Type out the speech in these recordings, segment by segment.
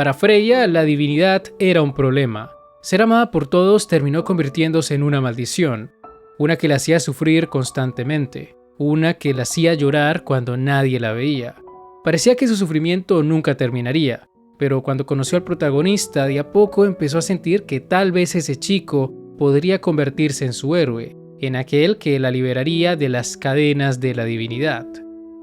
Para Freya, la divinidad era un problema. Ser amada por todos terminó convirtiéndose en una maldición, una que la hacía sufrir constantemente, una que la hacía llorar cuando nadie la veía. Parecía que su sufrimiento nunca terminaría, pero cuando conoció al protagonista, de a poco empezó a sentir que tal vez ese chico podría convertirse en su héroe, en aquel que la liberaría de las cadenas de la divinidad.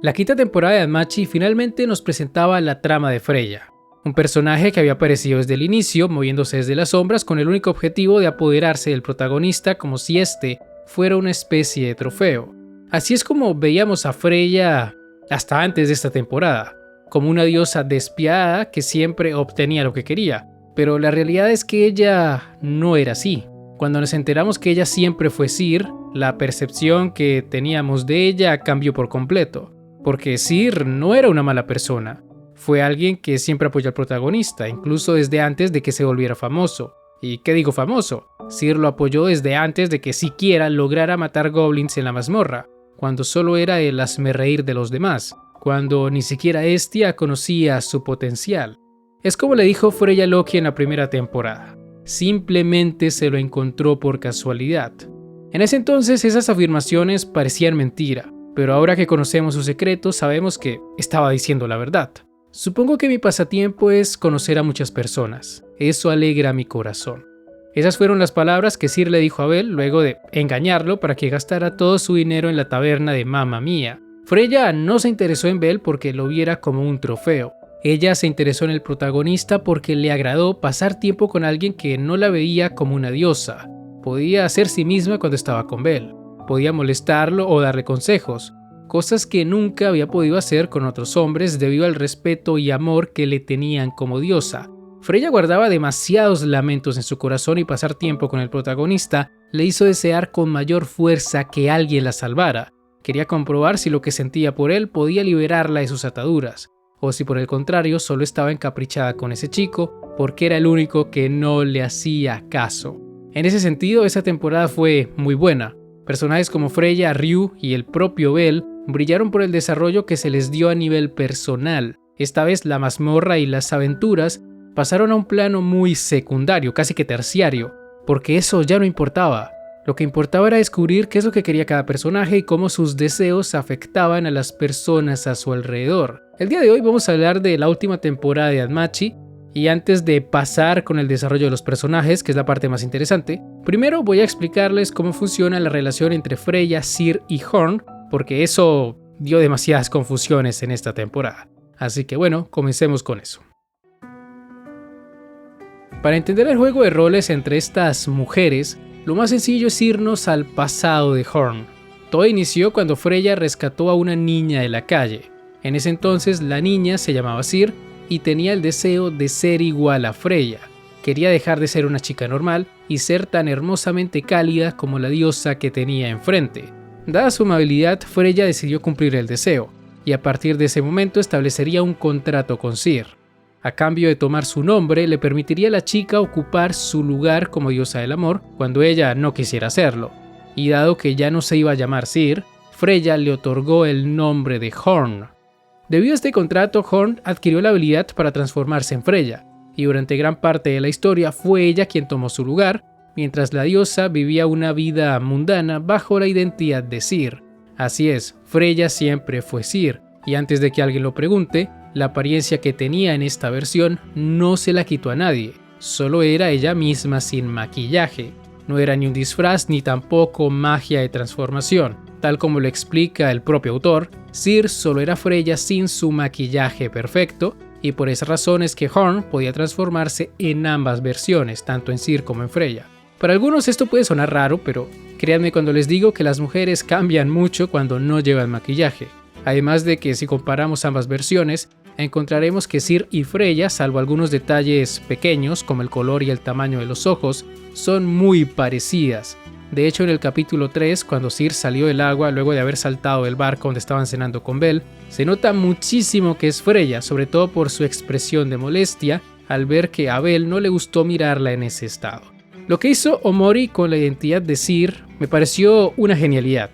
La quinta temporada de Danmachi finalmente nos presentaba la trama de Freya, un personaje que había aparecido desde el inicio, moviéndose desde las sombras con el único objetivo de apoderarse del protagonista como si éste fuera una especie de trofeo. Así es como veíamos a Freya hasta antes de esta temporada, como una diosa despiadada que siempre obtenía lo que quería, pero la realidad es que ella no era así. Cuando nos enteramos que ella siempre fue Sir, la percepción que teníamos de ella cambió por completo, porque Sir no era una mala persona, fue alguien que siempre apoyó al protagonista, incluso desde antes de que se volviera famoso. ¿Y qué digo famoso? Sir lo apoyó desde antes de que siquiera lograra matar goblins en la mazmorra, cuando solo era el hazmerreír de los demás, cuando ni siquiera Hestia conocía su potencial. Es como le dijo Freya a Loki en la primera temporada. Simplemente se lo encontró por casualidad. En ese entonces esas afirmaciones parecían mentira, pero ahora que conocemos su secreto sabemos que estaba diciendo la verdad. Supongo que mi pasatiempo es conocer a muchas personas. Eso alegra mi corazón. Esas fueron las palabras que Sir le dijo a Bell luego de engañarlo para que gastara todo su dinero en la taberna de Mamma Mía. Freya no se interesó en Bell porque lo viera como un trofeo. Ella se interesó en el protagonista porque le agradó pasar tiempo con alguien que no la veía como una diosa. Podía ser sí misma cuando estaba con Bell. Podía molestarlo o darle consejos, cosas que nunca había podido hacer con otros hombres debido al respeto y amor que le tenían como diosa. Freya guardaba demasiados lamentos en su corazón y pasar tiempo con el protagonista le hizo desear con mayor fuerza que alguien la salvara. Quería comprobar si lo que sentía por él podía liberarla de sus ataduras, o si por el contrario solo estaba encaprichada con ese chico porque era el único que no le hacía caso. En ese sentido, esa temporada fue muy buena. Personajes como Freya, Ryu y el propio Bell brillaron por el desarrollo que se les dio a nivel personal. Esta vez la mazmorra y las aventuras pasaron a un plano muy secundario, casi que terciario, porque eso ya no importaba. Lo que importaba era descubrir qué es lo que quería cada personaje y cómo sus deseos afectaban a las personas a su alrededor. El día de hoy vamos a hablar de la última temporada de Danmachi, y antes de pasar con el desarrollo de los personajes, que es la parte más interesante, primero voy a explicarles cómo funciona la relación entre Freya, Sir y Horn, porque eso dio demasiadas confusiones en esta temporada. Así que bueno, comencemos con eso. Para entender el juego de roles entre estas mujeres, lo más sencillo es irnos al pasado de Horn. Todo inició cuando Freya rescató a una niña de la calle. En ese entonces la niña se llamaba Sir y tenía el deseo de ser igual a Freya. Quería dejar de ser una chica normal y ser tan hermosamente cálida como la diosa que tenía enfrente. Dada su amabilidad, Freya decidió cumplir el deseo, y a partir de ese momento establecería un contrato con Sir. A cambio de tomar su nombre, le permitiría a la chica ocupar su lugar como diosa del amor cuando ella no quisiera hacerlo. Y dado que ya no se iba a llamar Sir, Freya le otorgó el nombre de Horn. Debido a este contrato, Horn adquirió la habilidad para transformarse en Freya, y durante gran parte de la historia fue ella quien tomó su lugar, mientras la diosa vivía una vida mundana bajo la identidad de Sir. Así es, Freya siempre fue Sir, y antes de que alguien lo pregunte, la apariencia que tenía en esta versión no se la quitó a nadie, solo era ella misma sin maquillaje. No era ni un disfraz ni tampoco magia de transformación. Tal como lo explica el propio autor, Sir solo era Freya sin su maquillaje perfecto, y por esa razón es que Horn podía transformarse en ambas versiones, tanto en Sir como en Freya. Para algunos esto puede sonar raro, pero créanme cuando les digo que las mujeres cambian mucho cuando no llevan maquillaje. Además de que si comparamos ambas versiones, encontraremos que Sir y Freya, salvo algunos detalles pequeños como el color y el tamaño de los ojos, son muy parecidas. De hecho, en el capítulo 3, cuando Sir salió del agua luego de haber saltado del barco donde estaban cenando con Bell, se nota muchísimo que es Freya, sobre todo por su expresión de molestia al ver que a Bell no le gustó mirarla en ese estado. Lo que hizo Omori con la identidad de Sir me pareció una genialidad,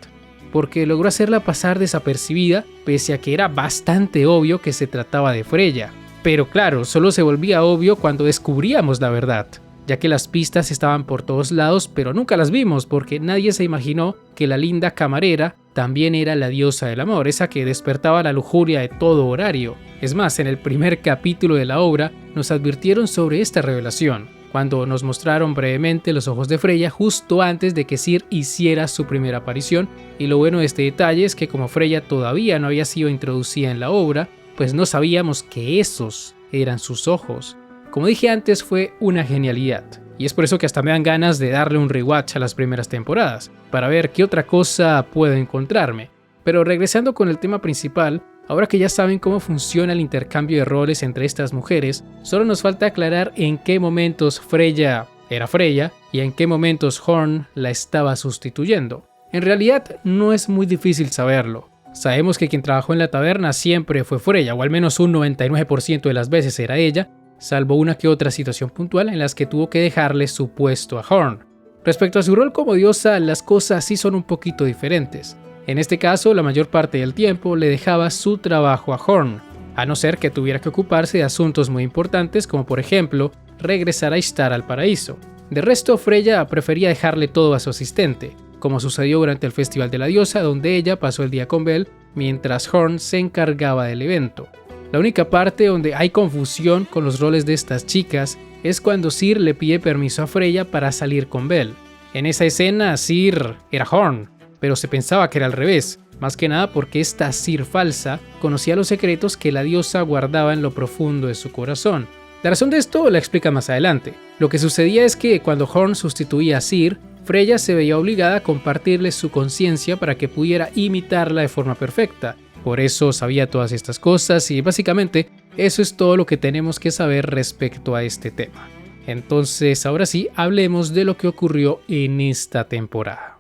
porque logró hacerla pasar desapercibida pese a que era bastante obvio que se trataba de Freya. Pero claro, solo se volvía obvio cuando descubríamos la verdad, ya que las pistas estaban por todos lados, pero nunca las vimos porque nadie se imaginó que la linda camarera también era la diosa del amor, esa que despertaba la lujuria de todo horario. Es más, en el primer capítulo de la obra nos advirtieron sobre esta revelación, cuando nos mostraron brevemente los ojos de Freya justo antes de que Sir hiciera su primera aparición, y lo bueno de este detalle es que como Freya todavía no había sido introducida en la obra, pues no sabíamos que esos eran sus ojos. Como dije antes, fue una genialidad, y es por eso que hasta me dan ganas de darle un rewatch a las primeras temporadas, para ver qué otra cosa puedo encontrarme. Pero regresando con el tema principal, ahora que ya saben cómo funciona el intercambio de roles entre estas mujeres, solo nos falta aclarar en qué momentos Freya era Freya y en qué momentos Horn la estaba sustituyendo. En realidad no es muy difícil saberlo. Sabemos que quien trabajó en la taberna siempre fue Freya, o al menos un 99% de las veces era ella, salvo una que otra situación puntual en las que tuvo que dejarle su puesto a Horn. Respecto a su rol como diosa, las cosas sí son un poquito diferentes. En este caso, la mayor parte del tiempo le dejaba su trabajo a Horn, a no ser que tuviera que ocuparse de asuntos muy importantes como por ejemplo, regresar a Ishtar al paraíso. De resto, Freya prefería dejarle todo a su asistente, como sucedió durante el Festival de la Diosa, donde ella pasó el día con Belle, mientras Horn se encargaba del evento. La única parte donde hay confusión con los roles de estas chicas es cuando Sir le pide permiso a Freya para salir con Belle. En esa escena, Sir era Horn, pero se pensaba que era al revés, más que nada porque esta Sir falsa conocía los secretos que la diosa guardaba en lo profundo de su corazón. La razón de esto la explica más adelante. Lo que sucedía es que cuando Horn sustituía a Sir, Freya se veía obligada a compartirle su conciencia para que pudiera imitarla de forma perfecta. Por eso sabía todas estas cosas y básicamente eso es todo lo que tenemos que saber respecto a este tema. Entonces ahora sí, hablemos de lo que ocurrió en esta temporada.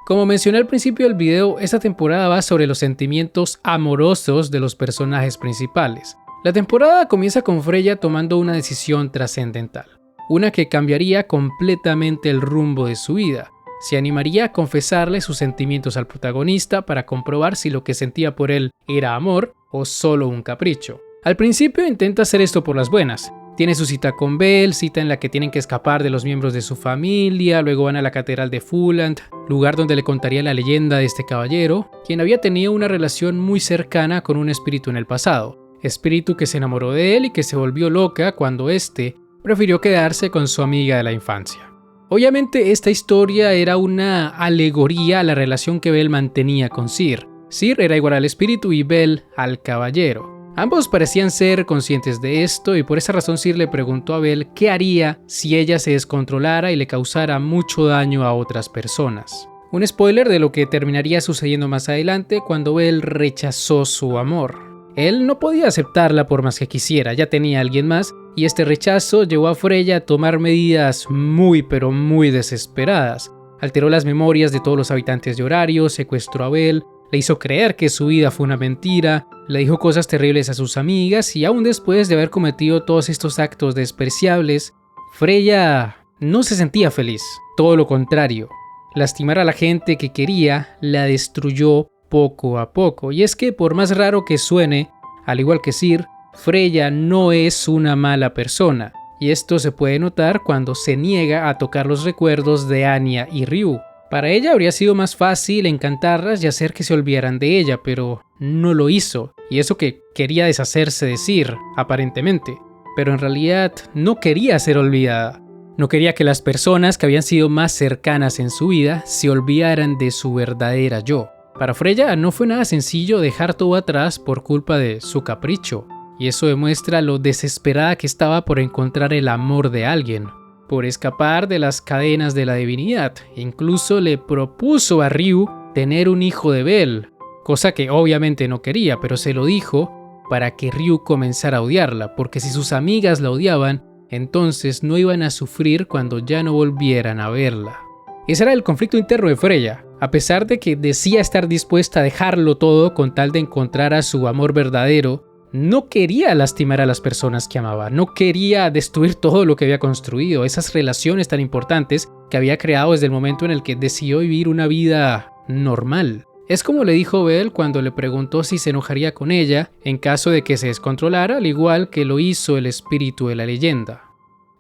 Como mencioné al principio del video, esta temporada va sobre los sentimientos amorosos de los personajes principales. La temporada comienza con Freya tomando una decisión trascendental, una que cambiaría completamente el rumbo de su vida. Se animaría a confesarle sus sentimientos al protagonista para comprobar si lo que sentía por él era amor o solo un capricho. Al principio intenta hacer esto por las buenas. Tiene su cita con Belle, cita en la que tienen que escapar de los miembros de su familia, luego van a la catedral de Fulham, lugar donde le contaría la leyenda de este caballero, quien había tenido una relación muy cercana con un espíritu en el pasado. Espíritu que se enamoró de él y que se volvió loca cuando éste prefirió quedarse con su amiga de la infancia. Obviamente esta historia era una alegoría a la relación que Belle mantenía con Sir. Sir era igual al espíritu y Belle al caballero. Ambos parecían ser conscientes de esto y por esa razón Sir le preguntó a Belle qué haría si ella se descontrolara y le causara mucho daño a otras personas. Un spoiler de lo que terminaría sucediendo más adelante cuando Belle rechazó su amor. Él no podía aceptarla por más que quisiera, ya tenía a alguien más, y este rechazo llevó a Freya a tomar medidas muy desesperadas. Alteró las memorias de todos los habitantes de Horario, secuestró a Belle, le hizo creer que su vida fue una mentira, le dijo cosas terribles a sus amigas y aún después de haber cometido todos estos actos despreciables, Freya no se sentía feliz, todo lo contrario. Lastimar a la gente que quería la destruyó poco a poco. Y es que por más raro que suene, al igual que Sir, Freya no es una mala persona. Y esto se puede notar cuando se niega a tocar los recuerdos de Anya y Ryu. Para ella habría sido más fácil encantarlas y hacer que se olvidaran de ella, pero no lo hizo. Y eso que quería deshacerse de Sir, aparentemente. Pero en realidad no quería ser olvidada. No quería que las personas que habían sido más cercanas en su vida se olvidaran de su verdadera yo. Para Freya no fue nada sencillo dejar todo atrás por culpa de su capricho. Y eso demuestra lo desesperada que estaba por encontrar el amor de alguien, por escapar de las cadenas de la divinidad. Incluso le propuso a Ryu tener un hijo de Belle, cosa que obviamente no quería, pero se lo dijo para que Ryu comenzara a odiarla, porque si sus amigas la odiaban, entonces no iban a sufrir cuando ya no volvieran a verla. Ese era el conflicto interno de Freya. A pesar de que decía estar dispuesta a dejarlo todo con tal de encontrar a su amor verdadero, no quería lastimar a las personas que amaba, no quería destruir todo lo que había construido, esas relaciones tan importantes que había creado desde el momento en el que decidió vivir una vida normal. Es como le dijo Belle cuando le preguntó si se enojaría con ella en caso de que se descontrolara, al igual que lo hizo el espíritu de la leyenda.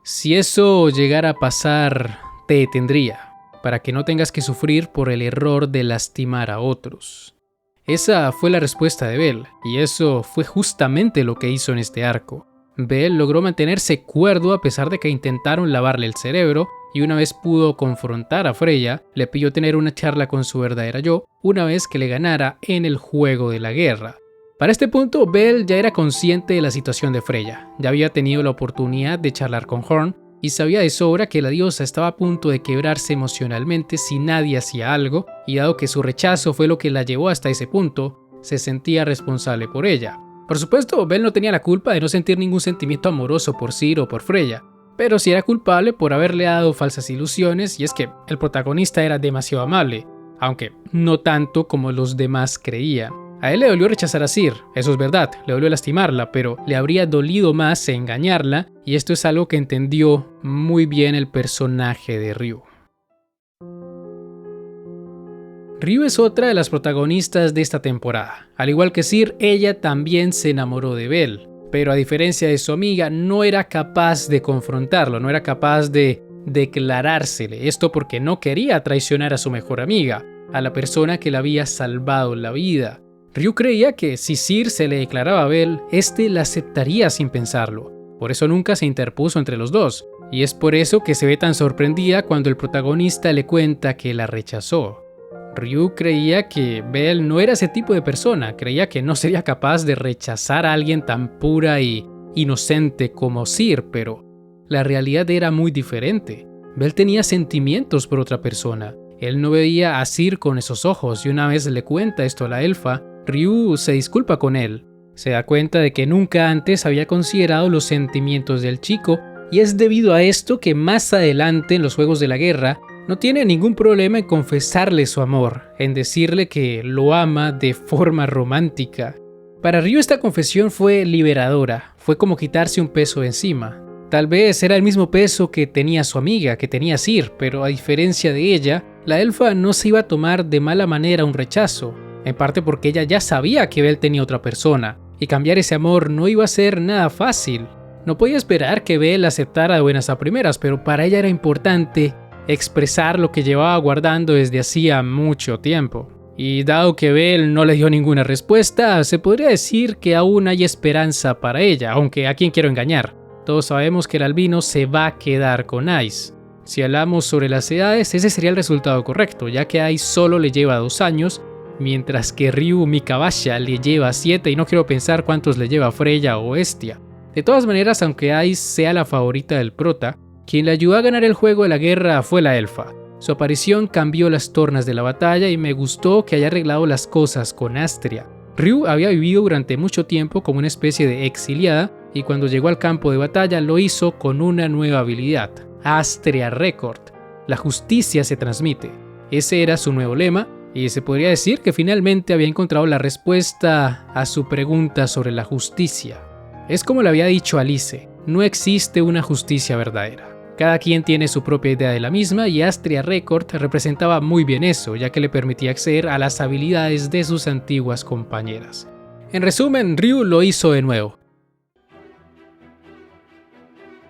Si eso llegara a pasar, te detendría, para que no tengas que sufrir por el error de lastimar a otros. Esa fue la respuesta de Belle, y eso fue justamente lo que hizo en este arco. Belle logró mantenerse cuerdo a pesar de que intentaron lavarle el cerebro, y una vez pudo confrontar a Freya, le pidió tener una charla con su verdadera yo, una vez que le ganara en el juego de la guerra. Para este punto, Belle ya era consciente de la situación de Freya, ya había tenido la oportunidad de charlar con Horn, y sabía de sobra que la diosa estaba a punto de quebrarse emocionalmente si nadie hacía algo, y dado que su rechazo fue lo que la llevó hasta ese punto, se sentía responsable por ella. Por supuesto, Belle no tenía la culpa de no sentir ningún sentimiento amoroso por Ciri o por Freya, pero sí era culpable por haberle dado falsas ilusiones, y es que el protagonista era demasiado amable, aunque no tanto como los demás creían. A él le dolió rechazar a Ciri, eso es verdad, le dolió lastimarla, pero le habría dolido más engañarla, y esto es algo que entendió muy bien el personaje de Ryu. Ryu es otra de las protagonistas de esta temporada. Al igual que Ciri, ella también se enamoró de Belle, pero a diferencia de su amiga, no era capaz de confrontarlo, no era capaz de declarársele. Esto porque no quería traicionar a su mejor amiga, a la persona que le había salvado la vida. Ryu creía que si Ciri se le declaraba a Belle, este la aceptaría sin pensarlo. Por eso nunca se interpuso entre los dos, y es por eso que se ve tan sorprendida cuando el protagonista le cuenta que la rechazó. Ryu creía que Belle no era ese tipo de persona, creía que no sería capaz de rechazar a alguien tan pura y inocente como Ciri, pero la realidad era muy diferente. Belle tenía sentimientos por otra persona. Él no veía a Ciri con esos ojos, y una vez le cuenta esto a la elfa, Ryu se disculpa con él. Se da cuenta de que nunca antes había considerado los sentimientos del chico, y es debido a esto que más adelante en los Juegos de la Guerra no tiene ningún problema en confesarle su amor, en decirle que lo ama de forma romántica. Para Ryu esta confesión fue liberadora, fue como quitarse un peso de encima. Tal vez era el mismo peso que tenía su amiga, que tenía Ciri, pero a diferencia de ella, la elfa no se iba a tomar de mala manera un rechazo, en parte porque ella ya sabía que Belle tenía otra persona, y cambiar ese amor no iba a ser nada fácil. No podía esperar que Belle aceptara de buenas a primeras, pero para ella era importante expresar lo que llevaba guardando desde hacía mucho tiempo. Y dado que Belle no le dio ninguna respuesta, se podría decir que aún hay esperanza para ella, aunque ¿a quién quiero engañar? Todos sabemos que el albino se va a quedar con Ice. Si hablamos sobre las edades, ese sería el resultado correcto, ya que Ice solo le lleva 2 años, mientras que Ryu Mikabasha le lleva 7, y no quiero pensar cuántos le lleva Freya o Estia. De todas maneras, aunque Ice sea la favorita del prota, quien le ayudó a ganar el juego de la guerra fue la elfa. Su aparición cambió las tornas de la batalla y me gustó que haya arreglado las cosas con Astria. Ryu había vivido durante mucho tiempo como una especie de exiliada, y cuando llegó al campo de batalla lo hizo con una nueva habilidad, Astria Record. La justicia se transmite. Ese era su nuevo lema, y se podría decir que finalmente había encontrado la respuesta a su pregunta sobre la justicia. Es como le había dicho Alice, no existe una justicia verdadera. Cada quien tiene su propia idea de la misma, y Astria Record representaba muy bien eso, ya que le permitía acceder a las habilidades de sus antiguas compañeras. En resumen, Ryu lo hizo de nuevo.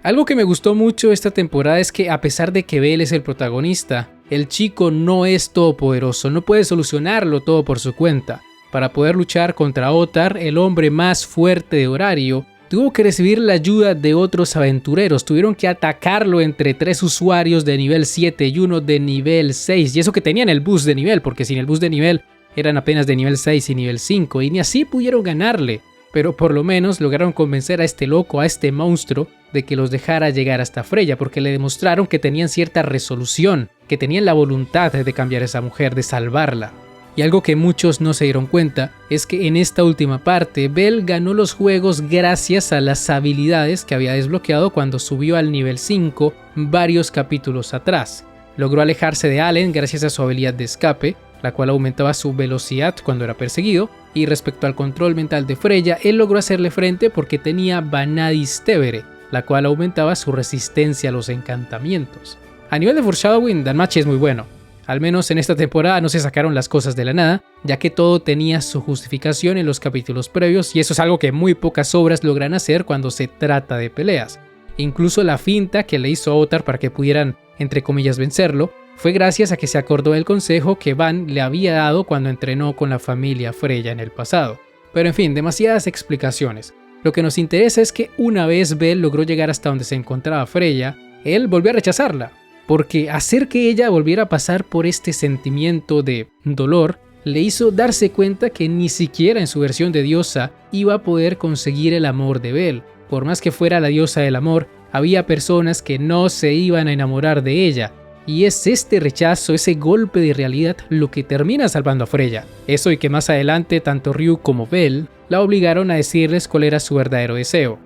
Algo que me gustó mucho esta temporada es que, a pesar de que Belle es el protagonista, el chico no es todopoderoso, no puede solucionarlo todo por su cuenta. Para poder luchar contra Ottar, el hombre más fuerte de Horario, tuvo que recibir la ayuda de otros aventureros. Tuvieron que atacarlo entre 3 usuarios de nivel 7 y uno de nivel 6. Y eso que tenían el boost de nivel, porque sin el boost de nivel eran apenas de nivel 6 y nivel 5. Y ni así pudieron ganarle. Pero por lo menos lograron convencer a este loco, a este monstruo, de que los dejara llegar hasta Freya, porque le demostraron que tenían cierta resolución, que tenían la voluntad de cambiar a esa mujer, de salvarla. Y algo que muchos no se dieron cuenta es que en esta última parte Belle ganó los juegos gracias a las habilidades que había desbloqueado cuando subió al nivel 5 varios capítulos atrás. Logró alejarse de Allen gracias a su habilidad de escape, la cual aumentaba su velocidad cuando era perseguido, y respecto al control mental de Freya, él logró hacerle frente porque tenía Vanadis Tevere, la cual aumentaba su resistencia a los encantamientos. A nivel de foreshadowing, Danmachi es muy bueno. Al menos en esta temporada no se sacaron las cosas de la nada, ya que todo tenía su justificación en los capítulos previos, y eso es algo que muy pocas obras logran hacer cuando se trata de peleas. Incluso la finta que le hizo Ottar para que pudieran, entre comillas, vencerlo, fue gracias a que se acordó del consejo que Van le había dado cuando entrenó con la familia Freya en el pasado. Pero en fin, demasiadas explicaciones. Lo que nos interesa es que una vez Bell logró llegar hasta donde se encontraba Freya, él volvió a rechazarla, porque hacer que ella volviera a pasar por este sentimiento de dolor le hizo darse cuenta que ni siquiera en su versión de diosa iba a poder conseguir el amor de Bell. Por más que fuera la diosa del amor, había personas que no se iban a enamorar de ella, y es este rechazo, ese golpe de realidad lo que termina salvando a Freya. Eso y que más adelante tanto Ryu como Bell la obligaron a decirles cuál era su verdadero deseo.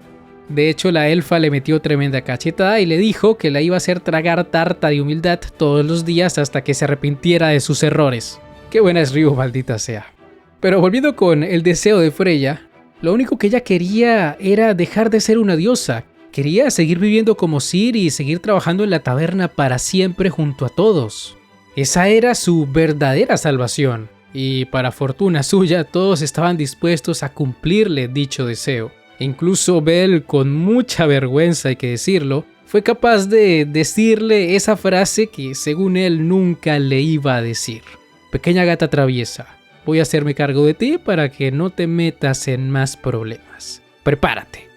De hecho, la elfa le metió tremenda cachetada y le dijo que la iba a hacer tragar tarta de humildad todos los días hasta que se arrepintiera de sus errores. Qué buena es Ryu, maldita sea. Pero volviendo con el deseo de Freya, lo único que ella quería era dejar de ser una diosa. Quería seguir viviendo como Ciri y seguir trabajando en la taberna para siempre junto a todos. Esa era su verdadera salvación, y para fortuna suya todos estaban dispuestos a cumplirle dicho deseo. Incluso Bell, con mucha vergüenza hay que decirlo, fue capaz de decirle esa frase que según él nunca le iba a decir. Pequeña gata traviesa, voy a hacerme cargo de ti para que no te metas en más problemas. Prepárate.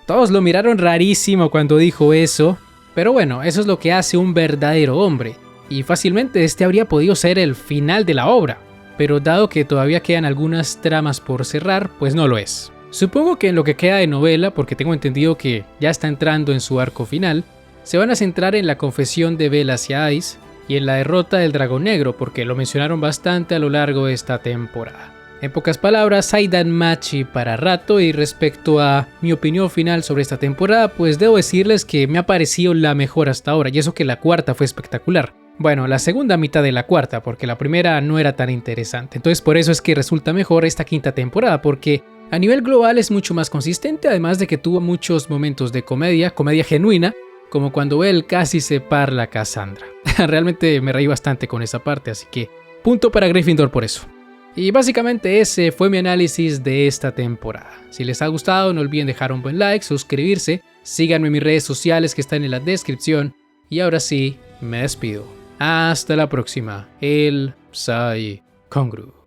Todos lo miraron rarísimo cuando dijo eso, pero bueno, eso es lo que hace un verdadero hombre, y fácilmente este habría podido ser el final de la obra, pero dado que todavía quedan algunas tramas por cerrar, pues no lo es. Supongo que en lo que queda de novela, porque tengo entendido que ya está entrando en su arco final, se van a centrar en la confesión de Bell hacia Ice y en la derrota del dragón negro, porque lo mencionaron bastante a lo largo de esta temporada. En pocas palabras, hay Danmachi para rato, y respecto a mi opinión final sobre esta temporada, pues debo decirles que me ha parecido la mejor hasta ahora, y eso que la cuarta fue espectacular. Bueno, la segunda mitad de la cuarta, porque la primera no era tan interesante, entonces por eso es que resulta mejor esta quinta temporada, porque a nivel global es mucho más consistente, además de que tuvo muchos momentos de comedia genuina, como cuando Bell casi se parla a Cassandra. Realmente me reí bastante con esa parte, así que punto para Gryffindor por eso. Y básicamente ese fue mi análisis de esta temporada. Si les ha gustado, no olviden dejar un buen like, suscribirse, síganme en mis redes sociales que están en la descripción, y ahora sí, me despido. Hasta la próxima. El Psy Congru.